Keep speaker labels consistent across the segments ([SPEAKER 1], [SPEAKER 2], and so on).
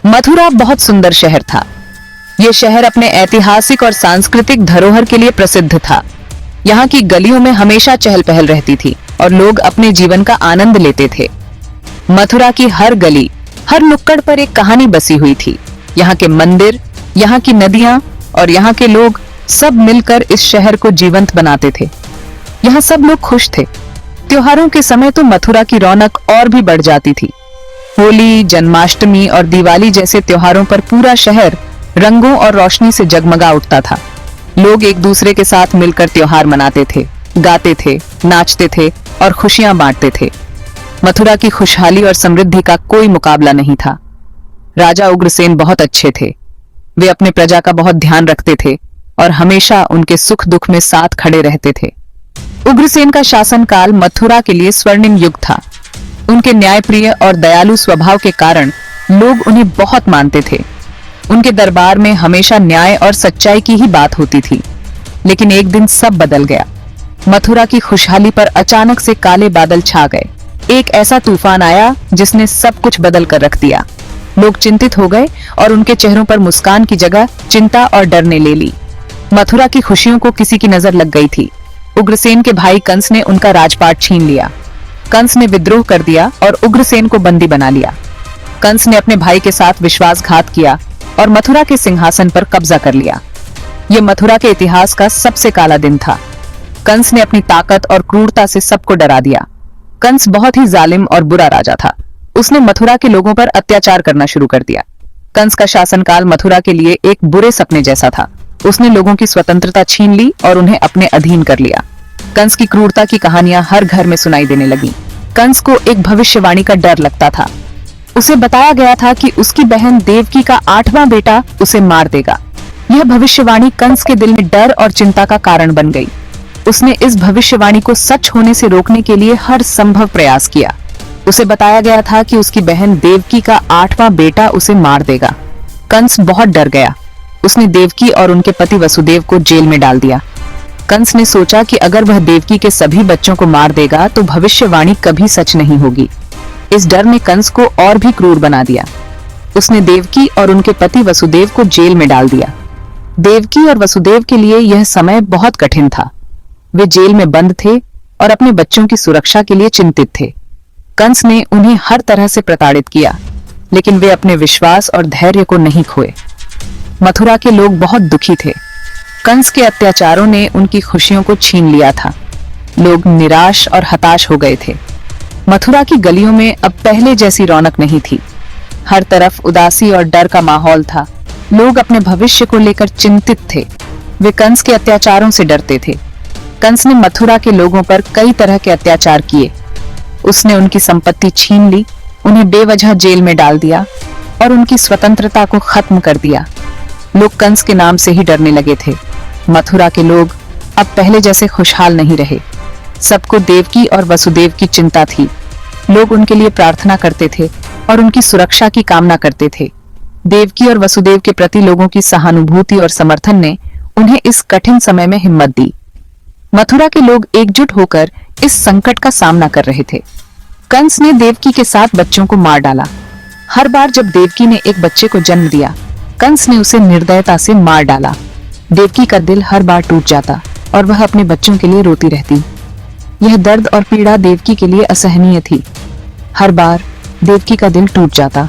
[SPEAKER 1] मथुरा बहुत सुंदर शहर था। ये शहर अपने ऐतिहासिक और सांस्कृतिक धरोहर के लिए प्रसिद्ध था। यहाँ की गलियों में हमेशा चहल पहल रहती थी और लोग अपने जीवन का आनंद लेते थे। मथुरा की हर गली, हर नुक्कड़ पर एक कहानी बसी हुई थी। यहाँ के मंदिर, यहाँ की नदियां और यहाँ के लोग सब मिलकर इस शहर को जीवंत बनाते थे। यहाँ सब लोग खुश थे। त्योहारों के समय तो मथुरा की रौनक और भी बढ़ जाती थी। होली, जन्माष्टमी और दिवाली जैसे त्योहारों पर पूरा शहर रंगों और रोशनी से जगमगा उठता था। लोग एक दूसरे के साथ मिलकर त्योहार मनाते थे, गाते थे, नाचते थे और खुशियां बांटते थे। मथुरा की खुशहाली और समृद्धि का कोई मुकाबला नहीं था। राजा उग्रसेन बहुत अच्छे थे। वे अपने प्रजा का बहुत ध्यान रखते थे और हमेशा उनके सुख दुख में साथ खड़े रहते थे। उग्रसेन का शासनकाल मथुरा के लिए स्वर्णिम युग था। उनके न्यायप्रिय और दयालु स्वभाव के कारण लोग उन्हें बहुत मानते थे। उनके दरबार में हमेशा न्याय और सच्चाई की ही बात होती थी। लेकिन एक दिन सब बदल गया। मथुरा की खुशहाली पर अचानक से काले बादल छा गए। एक ऐसा तूफान आया जिसने सब कुछ बदल कर रख दिया। लोग चिंतित हो गए और उनके चेहरों पर मुस्कान की जगह चिंता और डर ने ले ली। मथुरा की खुशियों को किसी की नजर लग गई थी। उग्रसेन के भाई कंस ने उनका राजपाट छीन लिया। कंस ने विद्रोह कर दिया और उग्रसेन को बंदी बना लिया। कंस ने अपने भाई के साथ विश्वासघात किया और मथुरा के सिंहासन पर कब्जा कर लिया। यह मथुरा के इतिहास का सबसे काला दिन था। कंस ने अपनी ताकत और क्रूरता से सबको डरा दिया। कंस बहुत ही जालिम और बुरा राजा था। उसने मथुरा के लोगों पर अत्याचार करना शुरू कर दिया। कंस का शासनकाल मथुरा के लिए एक बुरे सपने जैसा था। उसने लोगों की स्वतंत्रता छीन ली और उन्हें अपने अधीन कर लिया। कंस की क्रूरता की कहानियां हर घर में सुनाई देने लगी। कंस को एक भविष्यवाणी का डर लगता था। उसे बताया गया था कि उसकी बहन देवकी का 8वां बेटा उसे मार देगा। यह भविष्यवाणी कंस के दिल में डर और चिंता का कारण बन गई। उसने इस भविष्यवाणी को सच होने से रोकने के लिए हर संभव प्रयास किया। उसे बताया गया था कि उसकी बहन देवकी का 8वां बेटा उसे मार देगा। कंस बहुत डर गया। उसने देवकी और उनके पति वसुदेव को जेल में डाल दिया। कंस ने सोचा कि अगर वह देवकी के सभी बच्चों को मार देगा तो भविष्यवाणी कभी सच नहीं होगी। इस डर ने कंस को और भी क्रूर बना दिया। उसने देवकी और उनके पति वसुदेव को जेल में डाल दिया। देवकी और वसुदेव के लिए यह समय बहुत कठिन था। वे जेल में बंद थे और अपने बच्चों की सुरक्षा के लिए चिंतित थे। कंस ने उन्हें हर तरह से प्रताड़ित किया, लेकिन वे अपने विश्वास और धैर्य को नहीं खोए। मथुरा के लोग बहुत दुखी थे। कंस के अत्याचारों ने उनकी खुशियों को छीन लिया था। लोग निराश और हताश हो गए थे। मथुरा की गलियों में अब पहले जैसी रौनक नहीं थी। हर तरफ उदासी और डर का माहौल था। लोग अपने भविष्य को लेकर चिंतित थे। वे कंस के अत्याचारों से डरते थे। कंस ने मथुरा के लोगों पर कई तरह के अत्याचार किए। उसने उनकी संपत्ति छीन ली, उन्हें बेवजह जेल में डाल दिया और उनकी स्वतंत्रता को खत्म कर दिया। लोग कंस के नाम से ही डरने लगे थे। मथुरा के लोग अब पहले जैसे खुशहाल नहीं रहे। सबको देवकी और वसुदेव की चिंता थी। लोग उनके लिए प्रार्थना करते थे और उनकी सुरक्षा की कामना करते थे। देवकी और वसुदेव के प्रति लोगों की सहानुभूति और समर्थन ने उन्हें इस कठिन समय में हिम्मत दी। मथुरा के लोग एकजुट होकर इस संकट का सामना कर रहे थे। कंस ने देवकी के 7 बच्चों को मार डाला। हर बार जब देवकी ने एक बच्चे को जन्म दिया, कंस ने उसे निर्दयता से मार डाला। देवकी का दिल हर बार टूट जाता और वह अपने बच्चों के लिए रोती रहती। यह दर्द और पीड़ा देवकी के लिए असहनीय थी। हर बार देवकी का दिल टूट जाता।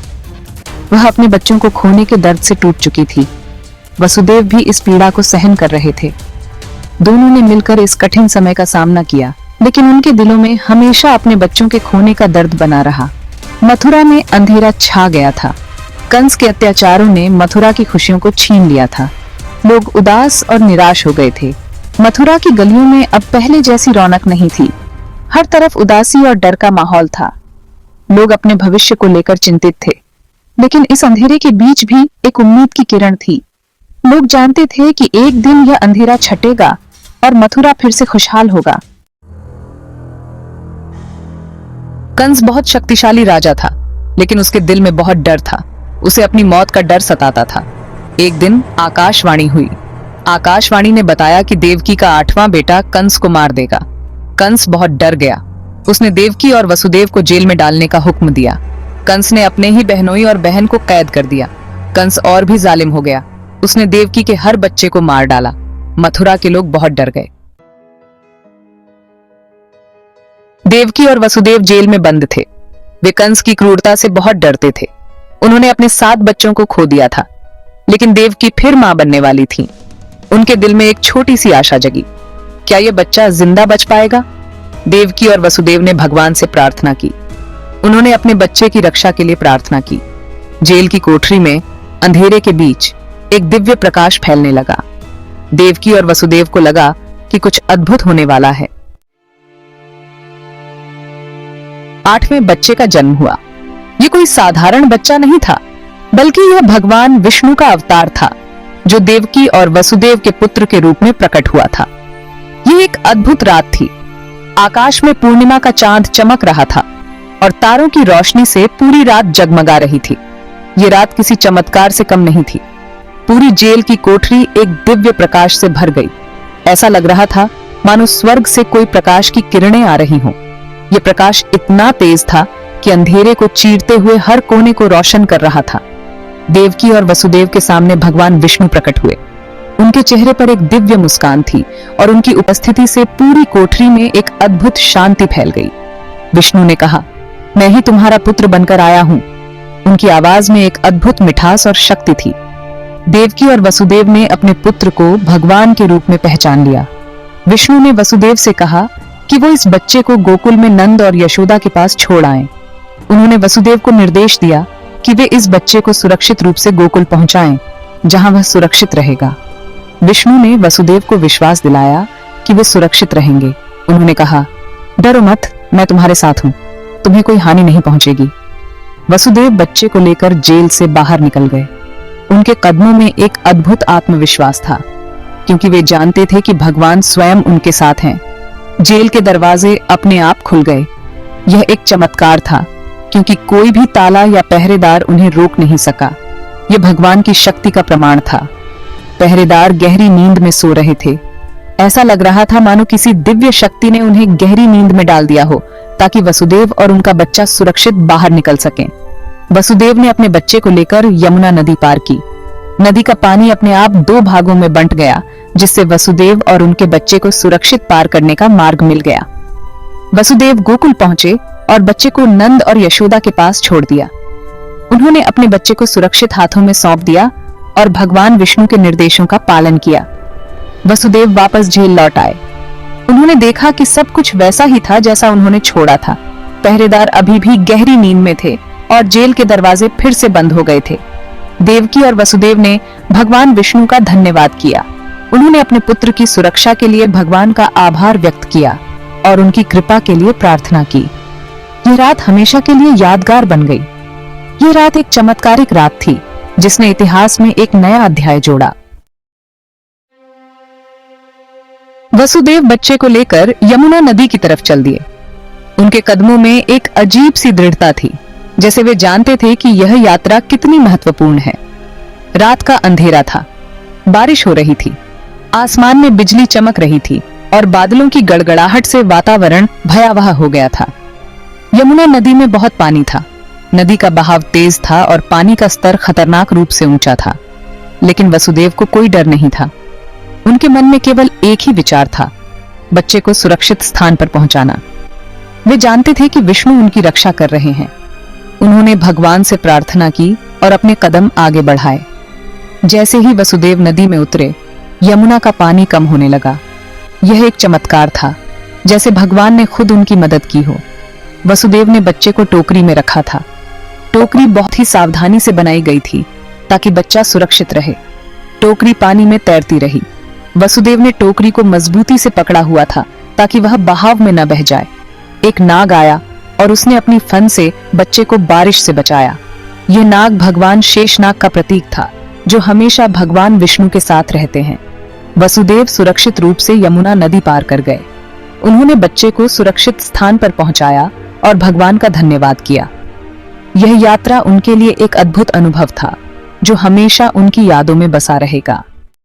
[SPEAKER 1] वह अपने बच्चों को खोने के दर्द से टूट चुकी थी। वसुदेव भी इस पीड़ा को सहन कर रहे थे। दोनों ने मिलकर इस कठिन समय का सामना किया, लेकिन उनके दिलों में हमेशा अपने बच्चों के खोने का दर्द बना रहा। मथुरा में अंधेरा छा गया था। कंस के अत्याचारों ने मथुरा की खुशियों को छीन लिया था। लोग उदास और निराश हो गए थे। मथुरा की गलियों में अब पहले जैसी रौनक नहीं थी। हर तरफ उदासी और डर का माहौल था। लोग अपने भविष्य को लेकर चिंतित थे, लेकिन इस अंधेरे के बीच भी एक उम्मीद की किरण थी। लोग जानते थे कि एक दिन यह अंधेरा छटेगा और मथुरा फिर से खुशहाल होगा। कंस बहुत शक्तिशाली राजा था, लेकिन उसके दिल में बहुत डर था। उसे अपनी मौत का डर सताता था। एक दिन आकाशवाणी हुई। आकाशवाणी ने बताया कि देवकी का 8वां बेटा कंस को मार देगा। कंस बहुत डर गया। उसने देवकी और वसुदेव को जेल में डालने का हुक्म दिया। कंस ने अपने ही बहनोई और बहन को कैद कर दिया। कंस और भी जालिम हो गया। उसने देवकी के हर बच्चे को मार डाला। मथुरा के लोग बहुत डर गए। देवकी और वसुदेव जेल में बंद थे। वे कंस की क्रूरता से बहुत डरते थे। उन्होंने अपने 7 बच्चों को खो दिया था, लेकिन देवकी फिर मां बनने वाली थी। उनके दिल में एक छोटी सी आशा जगी। क्या यह बच्चा जिंदा बच पाएगा? देवकी और वसुदेव ने भगवान से प्रार्थना की। उन्होंने अपने बच्चे की रक्षा के लिए प्रार्थना की। जेल की कोठरी में अंधेरे के बीच एक दिव्य प्रकाश फैलने लगा। देवकी और वसुदेव को लगा कि कुछ अद्भुत होने वाला है। 8वें बच्चे का जन्म हुआ। यह कोई साधारण बच्चा नहीं था, बल्कि यह भगवान विष्णु का अवतार था, जो देवकी और वसुदेव के पुत्र के रूप में प्रकट हुआ था। यह एक अद्भुत रात थी। आकाश में पूर्णिमा का चांद चमक रहा था और तारों की रोशनी से पूरी रात जगमगा रही थी। यह रात किसी चमत्कार से कम नहीं थी। पूरी जेल की कोठरी एक दिव्य प्रकाश से भर गई। ऐसा लग रहा था मानो स्वर्ग से कोई प्रकाश की किरणें आ रही हों। यह प्रकाश इतना तेज था कि अंधेरे को चीरते हुए हर कोने को रोशन कर रहा था। देवकी और वसुदेव के सामने भगवान विष्णु प्रकट हुए। उनके चेहरे पर एक दिव्य मुस्कान थी और उनकी उपस्थिति से पूरी कोठरी में एक अद्भुत शांति फैल गई। विष्णु ने कहा, मैं ही तुम्हारा पुत्र बनकर आया हूं। उनकी आवाज में एक अद्भुत मिठास और शक्ति थी। देवकी और वसुदेव ने अपने पुत्र को भगवान के रूप में पहचान लिया। विष्णु ने वसुदेव से कहा कि वो इस बच्चे को गोकुल में नंद और यशोदा के पास छोड़ आएं। उन्होंने वसुदेव को निर्देश दिया कि वे इस बच्चे को सुरक्षित रूप से गोकुल पहुंचाएं, जहां वह सुरक्षित रहेगा। विष्णु ने वसुदेव को विश्वास दिलाया कि वे सुरक्षित रहेंगे। उन्होंने कहा, डरो मत, मैं तुम्हारे साथ हूं, तुम्हें कोई हानि नहीं पहुंचेगी। वसुदेव बच्चे को लेकर जेल से बाहर निकल गए। उनके कदमों में एक अद्भुत आत्मविश्वास था, क्योंकि वे जानते थे कि भगवान स्वयं उनके साथ हैं। जेल के दरवाजे अपने आप खुल गए। यह एक चमत्कार था, क्योंकि कोई भी ताला या पहरेदार उन्हें रोक नहीं सका। यह भगवान की शक्ति का प्रमाण था। पहरेदार गहरी नींद में सो रहे थे। ऐसा लग रहा था मानो किसी दिव्य शक्ति ने उन्हें गहरी नींद में डाल दिया हो, ताकि वसुदेव और उनका बच्चा सुरक्षित बाहर निकल सकें। वसुदेव ने अपने बच्चे को लेकर यमुना नदी पार की। नदी का पानी अपने आप 2 भागों में बंट गया, जिससे वसुदेव और उनके बच्चे को सुरक्षित पार करने का मार्ग मिल गया। वसुदेव गोकुल पहुंचे और बच्चे को नंद और यशोदा के पास छोड़ दिया। उन्होंने अपने बच्चे को सुरक्षित हाथों में सौंप दिया और भगवान विष्णु के निर्देशों का पालन किया। वसुदेव वापस जेल लौट आए। उन्होंने देखा कि सब कुछ वैसा ही था जैसा उन्होंने छोड़ा था। पहरेदार अभी भी गहरी नींद में थे और जेल के दरवाजे फिर से बंद हो गए थे। देवकी और वसुदेव ने भगवान विष्णु का धन्यवाद किया। उन्होंने अपने पुत्र की सुरक्षा के लिए भगवान का आभार व्यक्त किया और उनकी कृपा के लिए प्रार्थना की। यह रात हमेशा के लिए यादगार बन गई। यह रात एक चमत्कारिक रात थी, जिसने इतिहास में एक नया अध्याय जोड़ा। वसुदेव बच्चे को लेकर यमुना नदी की तरफ चल दिए। उनके कदमों में एक अजीब सी दृढ़ता थी, जैसे वे जानते थे कि यह यात्रा कितनी महत्वपूर्ण है। रात का अंधेरा था, बारिश हो रही थी, आसमान में बिजली चमक रही थी और बादलों की गड़गड़ाहट से वातावरण भयावह हो गया था। यमुना नदी में बहुत पानी था। नदी का बहाव तेज था और पानी का स्तर खतरनाक रूप से ऊंचा था, लेकिन वसुदेव को कोई डर नहीं था। उनके मन में केवल एक ही विचार था, बच्चे को सुरक्षित स्थान पर पहुंचाना। वे जानते थे कि विष्णु उनकी रक्षा कर रहे हैं। उन्होंने भगवान से प्रार्थना की और अपने कदम आगे बढ़ाए। जैसे ही वसुदेव नदी में उतरे, यमुना का पानी कम होने लगा। यह एक चमत्कार था, जैसे भगवान ने खुद उनकी मदद की हो। वसुदेव ने बच्चे को टोकरी में रखा था। टोकरी बहुत ही सावधानी से बनाई गई थी, ताकि बच्चा सुरक्षित रहे। टोकरी पानी में तैरती रही। वसुदेव ने टोकरी को मजबूती से पकड़ा हुआ था, ताकि वह बहाव में न बह जाए। एक नाग आया और उसने अपनी फन से बच्चे को बारिश से बचाया। यह नाग भगवान शेषनाग का प्रतीक था, जो हमेशा भगवान विष्णु के साथ रहते हैं। वसुदेव सुरक्षित रूप से यमुना नदी पार कर गए। उन्होंने बच्चे को सुरक्षित स्थान पर पहुंचाया और भगवान का धन्यवाद किया। यह यात्रा उनके लिए एक अद्भुत अनुभव था, जो हमेशा उनकी यादों में बसा रहेगा।